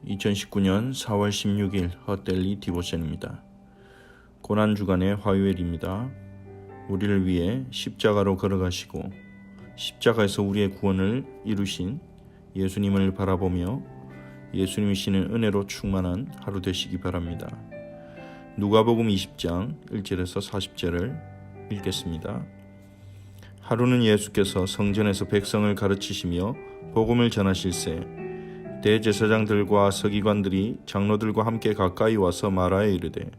2019년 4월 16일 헛데일리 디보션입니다. 고난주간의 화요일입니다. 우리를 위해 십자가로 걸어가시고 십자가에서 우리의 구원을 이루신 예수님을 바라보며 예수님이 주시는 은혜로 충만한 하루 되시기 바랍니다. 누가복음 20장 1절에서 40절을 읽겠습니다. 하루는 예수께서 성전에서 백성을 가르치시며 복음을 전하실세 대제사장들과 서기관들이 장로들과 함께 가까이 와서 말하여 이르되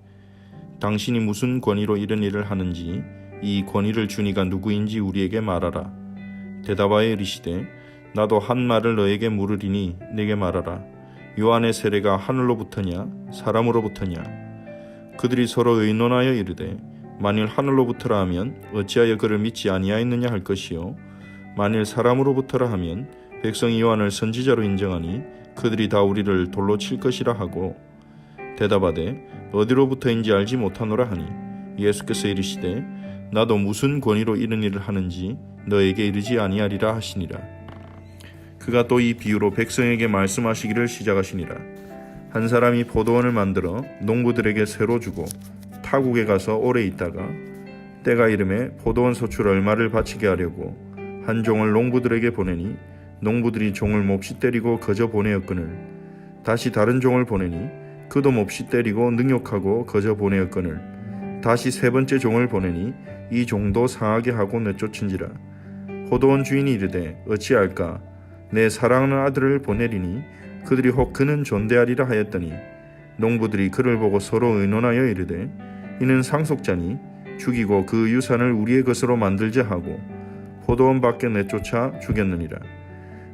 당신이 무슨 권위로 이런 일을 하는지 이 권위를 주니가 누구인지 우리에게 말하라. 대답하여 이르시되 나도 한 말을 너에게 물으리니 내게 말하라. 요한의 세례가 하늘로부터냐 사람으로부터냐? 그들이 서로 의논하여 이르되 만일 하늘로부터라 하면 어찌하여 그를 믿지 아니하였느냐 할 것이요 만일 사람으로부터라 하면 백성이 요한을 선지자로 인정하니 그들이 다 우리를 돌로 칠 것이라 하고 대답하되 어디로부터인지 알지 못하노라 하니 예수께서 이르시되 나도 무슨 권위로 이런 일을 하는지 너에게 이르지 아니하리라 하시니라. 그가 또 이 비유로 백성에게 말씀하시기를 시작하시니라. 한 사람이 포도원을 만들어 농부들에게 새로 주고 타국에 가서 오래 있다가 때가 이름에 포도원 소출 얼마를 바치게 하려고 한 종을 농부들에게 보내니 농부들이 종을 몹시 때리고 거저 보내었거늘 다시 다른 종을 보내니 그도 몹시 때리고 능욕하고 거저 보내었거늘 다시 세 번째 종을 보내니 이 종도 상하게 하고 내쫓은지라. 포도원 주인이 이르되 어찌할까 내 사랑하는 아들을 보내리니 그들이 혹 그는 존대하리라 하였더니 농부들이 그를 보고 서로 의논하여 이르되 이는 상속자니 죽이고 그 유산을 우리의 것으로 만들자 하고 포도원 밖에 내쫓아 죽였느니라.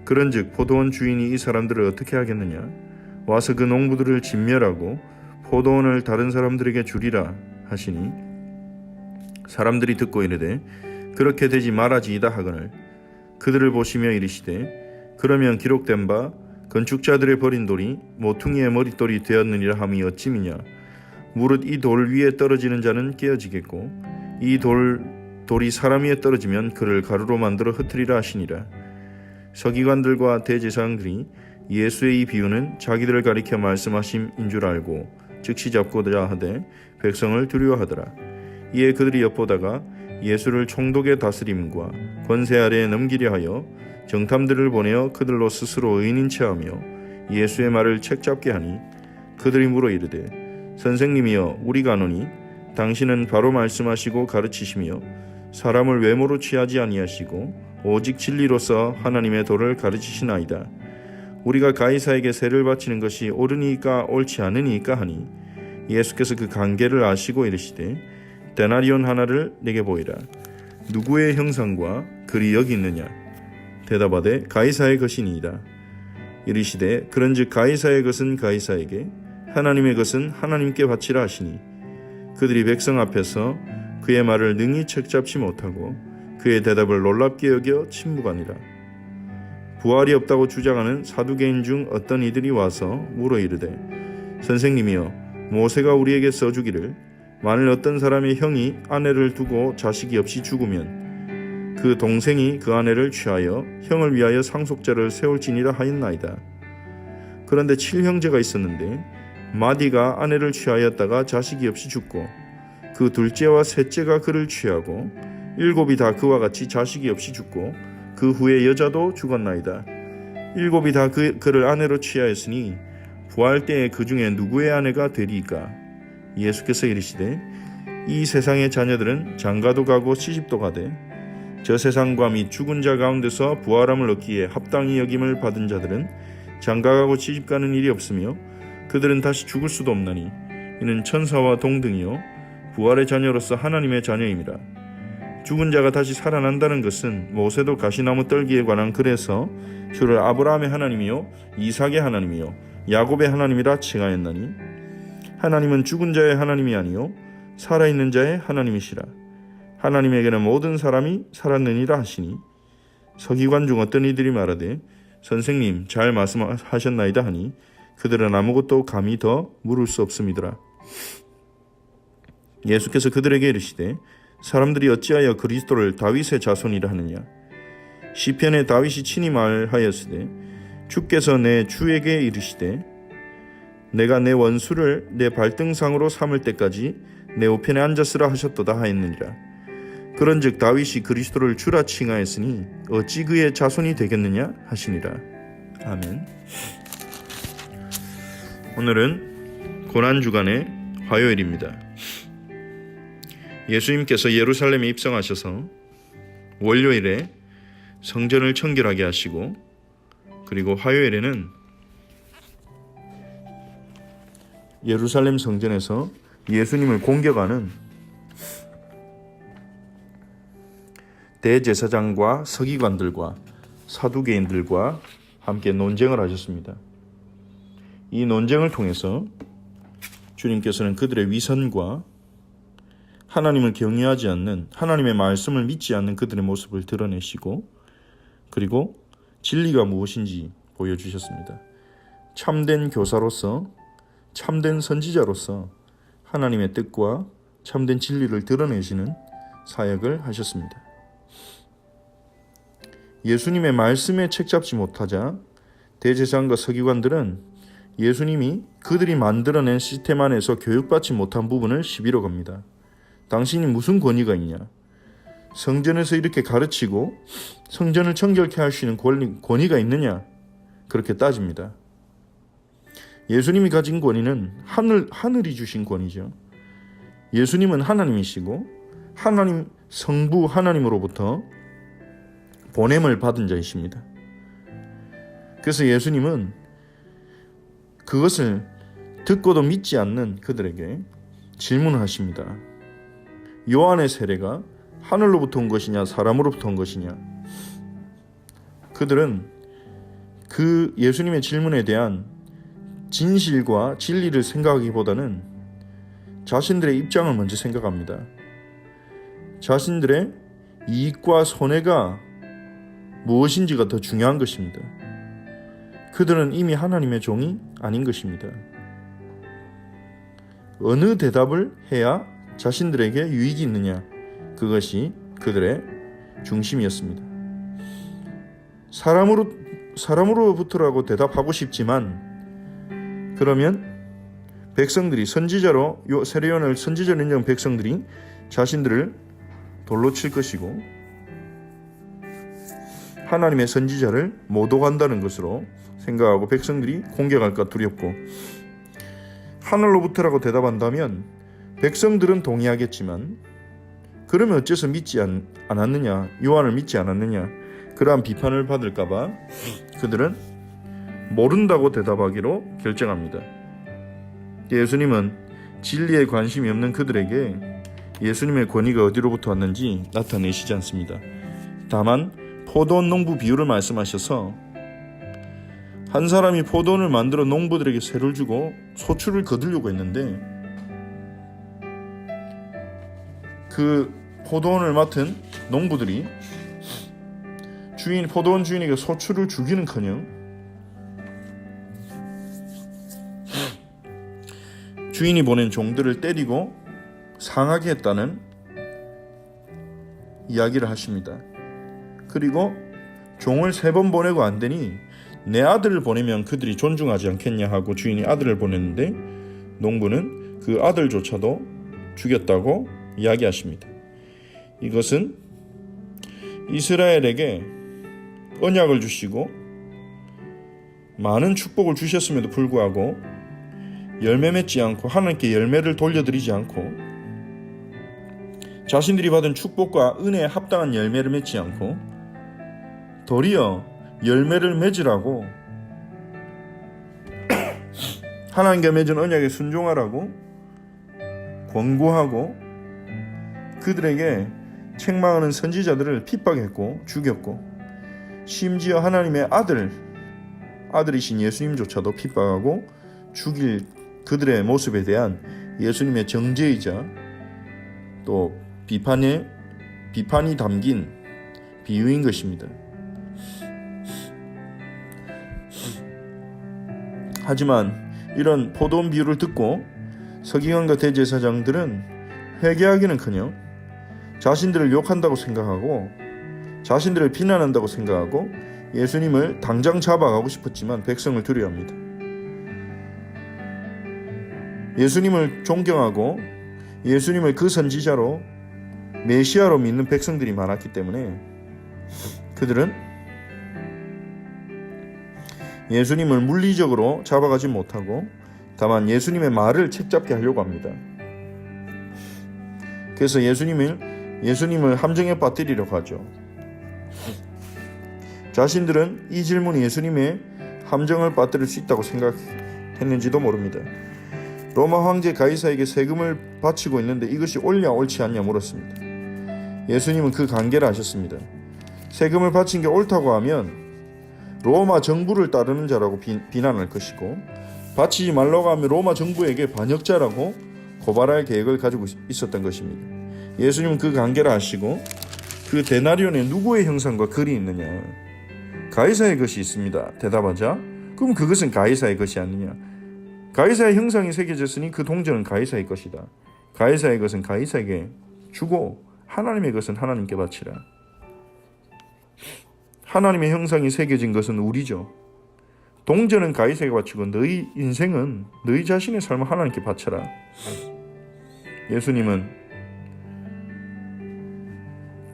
그런즉 포도원 주인이 이 사람들을 어떻게 하겠느냐? 와서 그 농부들을 진멸하고 포도원을 다른 사람들에게 주리라 하시니 사람들이 듣고 이르되 그렇게 되지 말아지이다 하거늘 그들을 보시며 이르시되 그러면 기록된 바 건축자들의 버린 돌이 모퉁이의 머릿돌이 되었느니라 함이 어찌미냐? 무릇 이 돌 위에 떨어지는 자는 깨어지겠고 이 돌이 사람 위에 떨어지면 그를 가루로 만들어 흩으리라 하시니라. 서기관들과 대제사장들이 예수의 이 비유는 자기들을 가리켜 말씀하심인 줄 알고 즉시 잡고자 하되 백성을 두려워하더라. 이에 그들이 엿보다가 예수를 총독의 다스림과 권세 아래에 넘기려 하여 정탐들을 보내어 그들로 스스로 의인인 체하며 예수의 말을 책잡게 하니 그들이 물어 이르되 선생님이여 우리가 아노니 당신은 바로 말씀하시고 가르치시며 사람을 외모로 취하지 아니하시고 오직 진리로서 하나님의 도를 가르치시나이다. 우리가 가이사에게 세를 바치는 것이 옳으니까 옳지 않으니까 하니 예수께서 그 관계를 아시고 이르시되 데나리온 하나를 내게 보이라. 누구의 형상과 글이 여기 있느냐? 대답하되 가이사의 것이니이다. 이르시되 그런즉 가이사의 것은 가이사에게 하나님의 것은 하나님께 바치라 하시니 그들이 백성 앞에서 그의 말을 능히 책잡지 못하고 그의 대답을 놀랍게 여겨 침묵하니라. 부활이 없다고 주장하는 사두개인 중 어떤 이들이 와서 물어 이르되 선생님이여 모세가 우리에게 써주기를 만일 어떤 사람의 형이 아내를 두고 자식이 없이 죽으면 그 동생이 그 아내를 취하여 형을 위하여 상속자를 세울지니라 하였나이다. 그런데 7형제가 있었는데 마디가 아내를 취하였다가 자식이 없이 죽고 그 둘째와 셋째가 그를 취하고 7이 다 그와 같이 자식이 없이 죽고 그 후에 여자도 죽었나이다. 7이 다 그를 아내로 취하였으니 부활 때에 그 중에 누구의 아내가 되리이까? 예수께서 이르시되 이 세상의 자녀들은 장가도 가고 시집도 가되 저 세상과 및 죽은 자 가운데서 부활함을 얻기에 합당히 여김을 받은 자들은 장가가고 시집가는 일이 없으며 그들은 다시 죽을 수도 없나니 이는 천사와 동등이요 부활의 자녀로서 하나님의 자녀임이라. 죽은 자가 다시 살아난다는 것은 모세도 가시나무 떨기에 관한 글에서 주를 아브라함의 하나님이요 이삭의 하나님이요 야곱의 하나님이라 칭하였나니 하나님은 죽은 자의 하나님이 아니요 살아있는 자의 하나님이시라. 하나님에게는 모든 사람이 살았느니라 하시니 서기관 중 어떤 이들이 말하되 선생님 잘 말씀하셨나이다 하니 그들은 아무것도 감히 더 물을 수 없음이더라. 예수께서 그들에게 이르시되 사람들이 어찌하여 그리스도를 다윗의 자손이라 하느냐? 시편에 다윗이 친히 말하였으되 주께서 내 주에게 이르시되 내가 내 원수를 내 발등상으로 삼을 때까지 내 우편에 앉았으라 하셨도다 하였느니라. 그런즉 다윗이 그리스도를 주라 칭하였으니 어찌 그의 자손이 되겠느냐 하시니라. 아멘. 오늘은 고난주간의 화요일입니다. 예수님께서 예루살렘에 입성하셔서 월요일에 성전을 청결하게 하시고, 그리고 화요일에는 예루살렘 성전에서 예수님을 공격하는 대제사장과 서기관들과 사두개인들과 함께 논쟁을 하셨습니다. 이 논쟁을 통해서 주님께서는 그들의 위선과 하나님을 경외하지 않는, 하나님의 말씀을 믿지 않는 그들의 모습을 드러내시고, 그리고 진리가 무엇인지 보여주셨습니다. 참된 교사로서, 참된 선지자로서 하나님의 뜻과 참된 진리를 드러내시는 사역을 하셨습니다. 예수님의 말씀에 책잡지 못하자 대제사장과 서기관들은 예수님이 그들이 만들어낸 시스템 안에서 교육받지 못한 부분을 시비로 겁니다. 당신이 무슨 권위가 있냐? 성전에서 이렇게 가르치고 성전을 청결케 할 수 있는 권위가 있느냐? 그렇게 따집니다. 예수님이 가진 권위는 하늘이 주신 권위죠. 예수님은 하나님이시고 하나님 성부 하나님으로부터 보냄을 받은 자이십니다. 그래서 예수님은 그것을 듣고도 믿지 않는 그들에게 질문을 하십니다. 요한의 세례가 하늘로부터 온 것이냐 사람으로부터 온 것이냐? 그들은 그 예수님의 질문에 대한 진실과 진리를 생각하기보다는 자신들의 입장을 먼저 생각합니다. 자신들의 이익과 손해가 무엇인지가 더 중요한 것입니다. 그들은 이미 하나님의 종이 아닌 것입니다. 어느 대답을 해야 자신들에게 유익이 있느냐, 그것이 그들의 중심이었습니다. 사람으로부터라고 대답하고 싶지만, 그러면 백성들이 선지자로, 세례요한을 선지자로 인정한 백성들이 자신들을 돌로 칠 것이고 하나님의 선지자를 모독한다는 것으로 생각하고 백성들이 공격할까 두렵고, 하늘로부터라고 대답한다면 백성들은 동의하겠지만, 그러면 어째서 믿지 않았느냐, 요한을 믿지 않았느냐, 그러한 비판을 받을까봐 그들은 모른다고 대답하기로 결정합니다. 예수님은 진리에 관심이 없는 그들에게 예수님의 권위가 어디로부터 왔는지 나타내시지 않습니다. 다만 포도원 농부 비유를 말씀하셔서 한 사람이 포도원을 만들어 농부들에게 세를 주고 소출을 거두려고 했는데, 그 포도원을 맡은 농부들이 포도원 주인에게 소출을 주기는커녕 주인이 보낸 종들을 때리고 상하게 했다는 이야기를 하십니다. 그리고 종을 3번 보내고 안 되니 내 아들을 보내면 그들이 존중하지 않겠냐 하고 주인이 아들을 보냈는데, 농부는 그 아들조차도 죽였다고 이야기하십니다. 이것은 이스라엘에게 언약을 주시고 많은 축복을 주셨음에도 불구하고 열매 맺지 않고, 하나님께 열매를 돌려드리지 않고, 자신들이 받은 축복과 은혜에 합당한 열매를 맺지 않고 도리어 열매를 맺으라고 하나님과 맺은 언약에 순종하라고 권고하고, 그들에게 책망하는 선지자들을 핍박했고 죽였고, 심지어 하나님의 아들이신 예수님조차도 핍박하고 죽일 그들의 모습에 대한 예수님의 정죄이자 또 비판이 담긴 비유인 것입니다. 하지만 이런 포도원 비유를 듣고 서기관과 대제사장들은 회개하기는커녕 자신들을 욕한다고 생각하고 자신들을 비난한다고 생각하고 예수님을 당장 잡아가고 싶었지만 백성을 두려워합니다. 예수님을 존경하고 예수님을 그 선지자로 메시아로 믿는 백성들이 많았기 때문에 그들은 예수님을 물리적으로 잡아가지 못하고 다만 예수님의 말을 책잡게 하려고 합니다. 그래서 예수님을 함정에 빠뜨리려고 하죠. 자신들은 이 질문이 예수님의 함정을 빠뜨릴 수 있다고 생각했는지도 모릅니다. 로마 황제 가이사에게 세금을 바치고 있는데 이것이 옳냐 옳지 않냐 물었습니다. 예수님은 그 관계를 아셨습니다. 세금을 바친 게 옳다고 하면 로마 정부를 따르는 자라고 비난할 것이고, 바치지 말라고 하면 로마 정부에게 반역자라고 고발할 계획을 가지고 있었던 것입니다. 예수님은 그 관계를 아시고 그 데나리온에 누구의 형상과 글이 있느냐? 가이사의 것이 있습니다. 대답하자. 그럼 그것은 가이사의 것이 아니냐? 가이사의 형상이 새겨졌으니 그 동전은 가이사의 것이다. 가이사의 것은 가이사에게 주고 하나님의 것은 하나님께 바치라. 하나님의 형상이 새겨진 것은 우리죠. 동전은 가이사에게 바치고 너희 인생은 너희 자신의 삶을 하나님께 바쳐라. 예수님은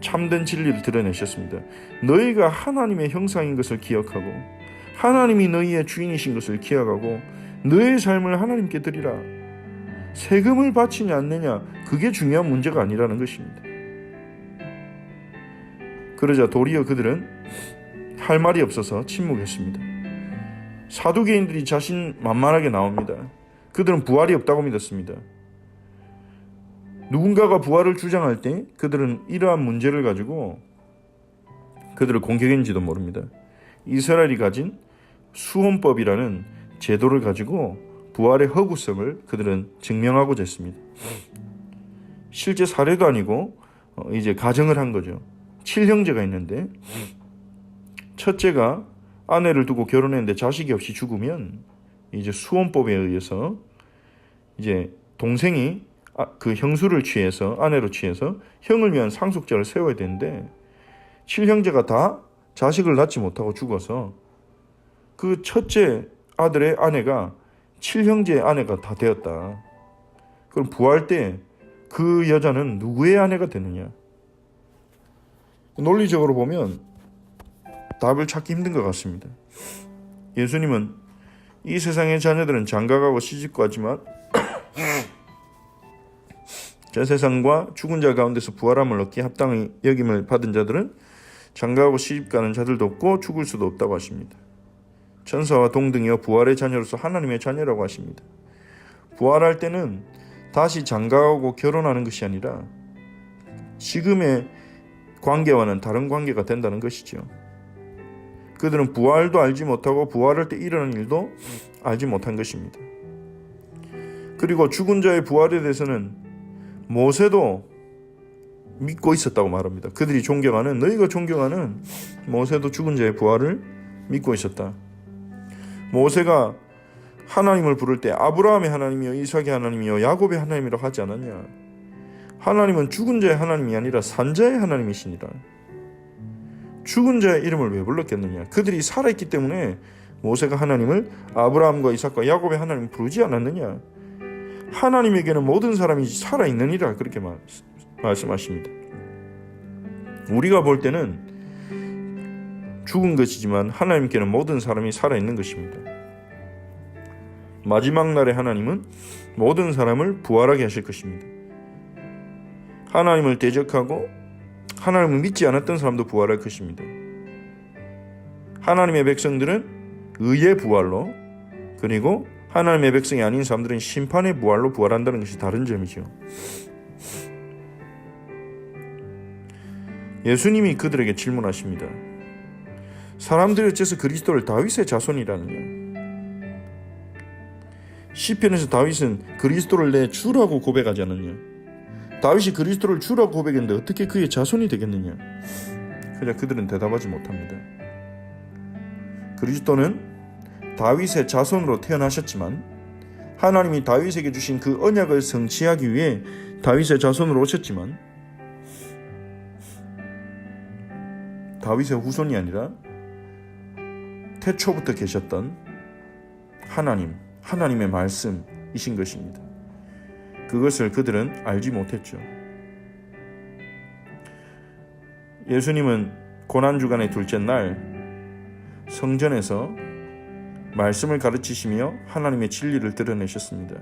참된 진리를 드러내셨습니다. 너희가 하나님의 형상인 것을 기억하고 하나님이 너희의 주인이신 것을 기억하고 너의 삶을 하나님께 드리라. 세금을 바치냐 않느냐, 그게 중요한 문제가 아니라는 것입니다. 그러자 도리어 그들은 할 말이 없어서 침묵했습니다. 사두개인들이 자신만만하게 나옵니다. 그들은 부활이 없다고 믿었습니다. 누군가가 부활을 주장할 때 그들은 이러한 문제를 가지고 그들을 공격했는지도 모릅니다. 이스라엘이 가진 수혼법이라는 제도를 가지고 부활의 허구성을 그들은 증명하고자 했습니다. 실제 사례도 아니고 이제 가정을 한 거죠. 7형제가 있는데 첫째가 아내를 두고 결혼했는데 자식이 없이 죽으면 이제 수혼법에 의해서 이제 동생이 그 형수를 취해서 아내로 취해서 형을 위한 상속자를 세워야 되는데 7형제가 다 자식을 낳지 못하고 죽어서 그 첫째 아들의 아내가 7형제의 아내가 다 되었다. 그럼 부활 때 그 여자는 누구의 아내가 되느냐? 논리적으로 보면 답을 찾기 힘든 것 같습니다. 예수님은 이 세상의 자녀들은 장가가고 시집가지만 저 세상과 죽은 자 가운데서 부활함을 얻기 합당히 여김을 받은 자들은 장가가고 시집가는 자들도 없고 죽을 수도 없다고 하십니다. 천사와 동등이여 부활의 자녀로서 하나님의 자녀라고 하십니다. 부활할 때는 다시 장가가고 결혼하는 것이 아니라 지금의 관계와는 다른 관계가 된다는 것이죠. 그들은 부활도 알지 못하고 부활할 때 일어나는 일도 알지 못한 것입니다. 그리고 죽은 자의 부활에 대해서는 모세도 믿고 있었다고 말합니다. 그들이 존경하는, 너희가 존경하는 모세도 죽은 자의 부활을 믿고 있었다. 모세가 하나님을 부를 때 아브라함의 하나님이요 이삭의 하나님이요 야곱의 하나님이라고 하지 않았냐? 하나님은 죽은 자의 하나님이 아니라 산자의 하나님이시니라. 죽은 자의 이름을 왜 불렀겠느냐? 그들이 살아있기 때문에 모세가 하나님을 아브라함과 이삭과 야곱의 하나님을 부르지 않았느냐? 하나님에게는 모든 사람이 살아있느니라 그렇게 말씀하십니다. 우리가 볼 때는 죽은 것이지만 하나님께는 모든 사람이 살아있는 것입니다. 마지막 날에 하나님은 모든 사람을 부활하게 하실 것입니다. 하나님을 대적하고 하나님을 믿지 않았던 사람도 부활할 것입니다. 하나님의 백성들은 의의 부활로, 그리고 하나님의 백성이 아닌 사람들은 심판의 부활로 부활한다는 것이 다른 점이죠. 예수님이 그들에게 질문하십니다. 사람들이 어째서 그리스도를 다윗의 자손이라느냐? 시편에서 다윗은 그리스도를 내 주라고 고백하지 않았냐? 다윗이 그리스도를 주라고 고백했는데 어떻게 그의 자손이 되겠느냐? 그러나 그들은 대답하지 못합니다. 그리스도는 다윗의 자손으로 태어나셨지만 하나님이 다윗에게 주신 그 언약을 성취하기 위해 다윗의 자손으로 오셨지만 다윗의 후손이 아니라 태초부터 계셨던 하나님의 말씀이신 것입니다. 그것을 그들은 알지 못했죠. 예수님은 고난주간의 둘째 날 성전에서 말씀을 가르치시며 하나님의 진리를 드러내셨습니다.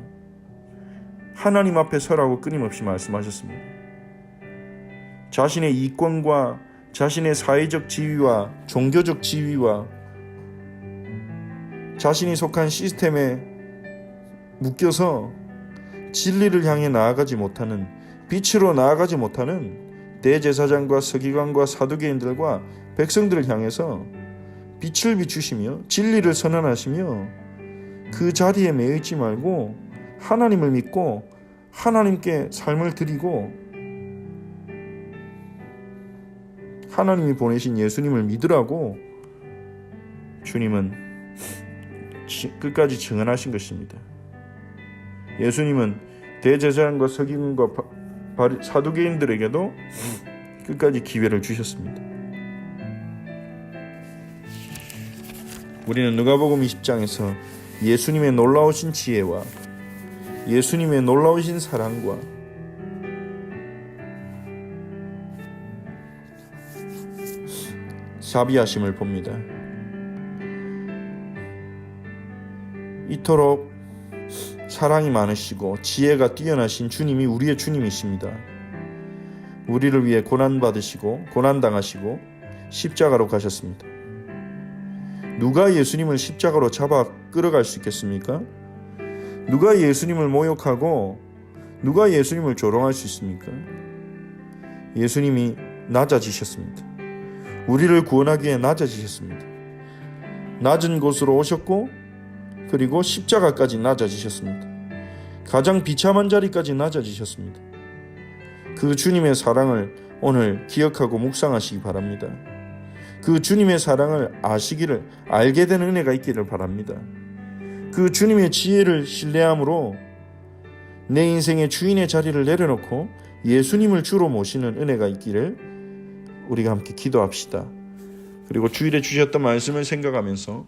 하나님 앞에 서라고 끊임없이 말씀하셨습니다. 자신의 이권과 자신의 사회적 지위와 종교적 지위와 자신이 속한 시스템에 묶여서 진리를 향해 나아가지 못하는, 빛으로 나아가지 못하는 대제사장과 서기관과 사두개인들과 백성들을 향해서 빛을 비추시며 진리를 선언하시며 그 자리에 매여 있지 말고 하나님을 믿고 하나님께 삶을 드리고 하나님이 보내신 예수님을 믿으라고 주님은 끝까지 증언하신 것입니다. 예수님은 대제사장과 서기관과 사두개인들에게도 끝까지 기회를 주셨습니다. 우리는 누가복음 20장에서 예수님의 놀라우신 지혜와 예수님의 놀라우신 사랑과 자비하심을 봅니다. 이토록 사랑이 많으시고 지혜가 뛰어나신 주님이 우리의 주님이십니다. 우리를 위해 고난받으시고 고난당하시고 십자가로 가셨습니다. 누가 예수님을 십자가로 잡아 끌어갈 수 있겠습니까? 누가 예수님을 모욕하고 누가 예수님을 조롱할 수 있습니까? 예수님이 낮아지셨습니다. 우리를 구원하기 위해 낮아지셨습니다. 낮은 곳으로 오셨고 그리고 십자가까지 낮아지셨습니다. 가장 비참한 자리까지 낮아지셨습니다. 그 주님의 사랑을 오늘 기억하고 묵상하시기 바랍니다. 그 주님의 사랑을 알게 되는 은혜가 있기를 바랍니다. 그 주님의 지혜를 신뢰함으로 내 인생의 주인의 자리를 내려놓고 예수님을 주로 모시는 은혜가 있기를 우리가 함께 기도합시다. 그리고 주일에 주셨던 말씀을 생각하면서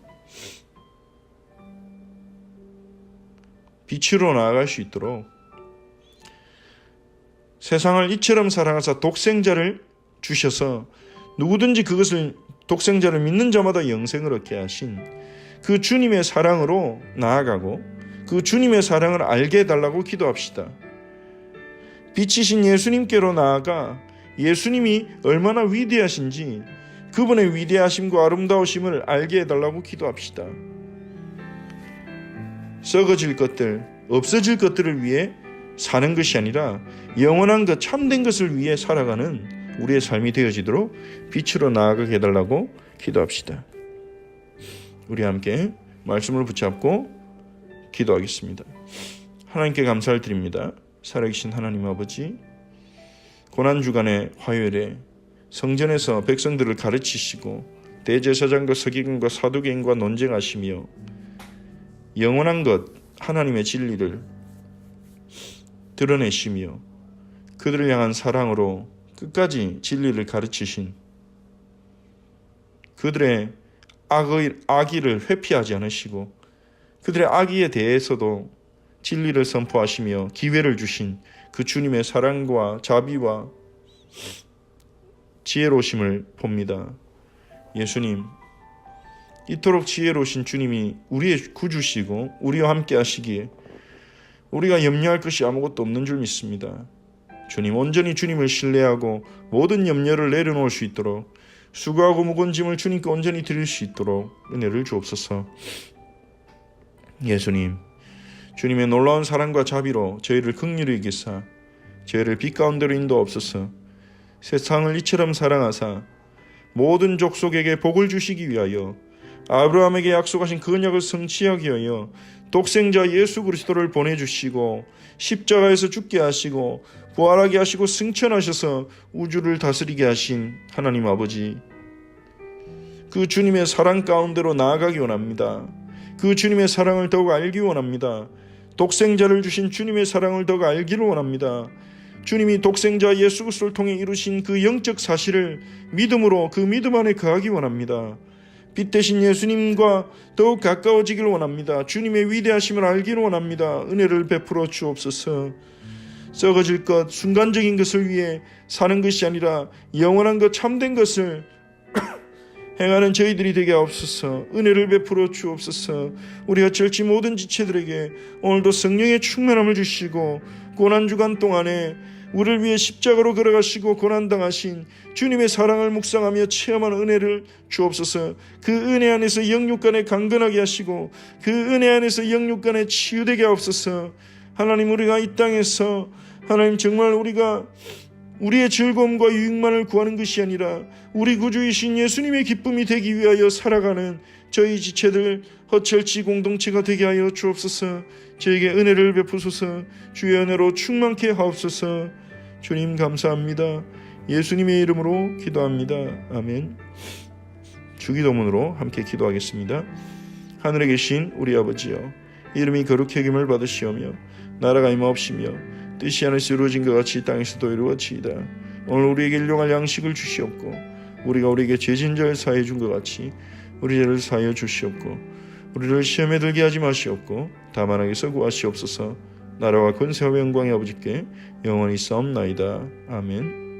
빛으로 나아갈 수 있도록 세상을 이처럼 사랑하사 독생자를 주셔서 누구든지 그것을 독생자를 믿는 자마다 영생을 얻게 하신 그 주님의 사랑으로 나아가고 그 주님의 사랑을 알게 해달라고 기도합시다. 빛이신 예수님께로 나아가 예수님이 얼마나 위대하신지 그분의 위대하심과 아름다우심을 알게 해달라고 기도합시다. 썩어질 것들, 없어질 것들을 위해 사는 것이 아니라 영원한 것, 참된 것을 위해 살아가는 우리의 삶이 되어지도록 빛으로 나아가게 해달라고 기도합시다. 우리 함께 말씀을 붙잡고 기도하겠습니다. 하나님께 감사를 드립니다. 살아계신 하나님 아버지, 고난주간의 화요일에 성전에서 백성들을 가르치시고 대제사장과 서기관과 사두개인과 논쟁하시며 영원한 것 하나님의 진리를 드러내시며 그들을 향한 사랑으로 끝까지 진리를 가르치신 그들의 악의를 회피하지 않으시고 그들의 악의에 대해서도 진리를 선포하시며 기회를 주신 그 주님의 사랑과 자비와 지혜로우심을 봅니다. 예수님, 이토록 지혜로우신 주님이 우리의 구주시고 우리와 함께 하시기에 우리가 염려할 것이 아무것도 없는 줄 믿습니다. 주님, 온전히 주님을 신뢰하고 모든 염려를 내려놓을 수 있도록 수고하고 무거운 짐을 주님께 온전히 드릴 수 있도록 은혜를 주옵소서. 예수님, 주님의 놀라운 사랑과 자비로 저희를 긍휼히 여기사 저희를 빛 가운데로 인도하옵소서. 세상을 이처럼 사랑하사 모든 족속에게 복을 주시기 위하여 아브라함에게 약속하신 그 언약을 성취하기 위하여 독생자 예수 그리스도를 보내주시고 십자가에서 죽게 하시고 부활하게 하시고 승천하셔서 우주를 다스리게 하신 하나님 아버지, 그 주님의 사랑 가운데로 나아가기 원합니다. 그 주님의 사랑을 더욱 알기 원합니다. 독생자를 주신 주님의 사랑을 더욱 알기를 원합니다. 주님이 독생자 예수 그리스도를 통해 이루신 그 영적 사실을 믿음으로 그 믿음 안에 거하기 원합니다. 빛 대신 예수님과 더욱 가까워지기를 원합니다. 주님의 위대하심을 알기를 원합니다. 은혜를 베풀어 주옵소서. 썩어질 것, 순간적인 것을 위해 사는 것이 아니라 영원한 것, 참된 것을 행하는 저희들이 되게 하옵소서. 은혜를 베풀어 주옵소서. 우리가 절지 모든 지체들에게 오늘도 성령의 충만함을 주시고 고난주간 동안에 우리를 위해 십자가로 걸어가시고 고난당하신 주님의 사랑을 묵상하며 체험하는 은혜를 주옵소서. 그 은혜 안에서 영육간에 강건하게 하시고 그 은혜 안에서 영육간에 치유되게 하옵소서. 하나님, 우리가 이 땅에서 하나님 정말 우리가 우리의 즐거움과 유익만을 구하는 것이 아니라 우리 구주이신 예수님의 기쁨이 되기 위하여 살아가는 저희 지체들 허철지 공동체가 되게 하여 주옵소서. 저에게 은혜를 베푸소서. 주의 은혜로 충만케 하옵소서. 주님 감사합니다. 예수님의 이름으로 기도합니다. 아멘. 주기도문으로 함께 기도하겠습니다. 하늘에 계신 우리 아버지여, 이름이 거룩히 여김을 받으시오며 나라가 임하옵시며 뜻이 하늘에서 이루어진 것 같이 땅에서도 이루어지이다. 오늘 우리에게 일용할 양식을 주시옵고 우리가 우리에게 죄진 자를 사하여 준 것 같이 우리 죄를 사하여 주시옵고 우리를 시험에 들게 하지 마시옵고 다만 악에서 구하시옵소서. 나라와 권세와 영광의 아버지께 영원히 싸움나이다. 아멘.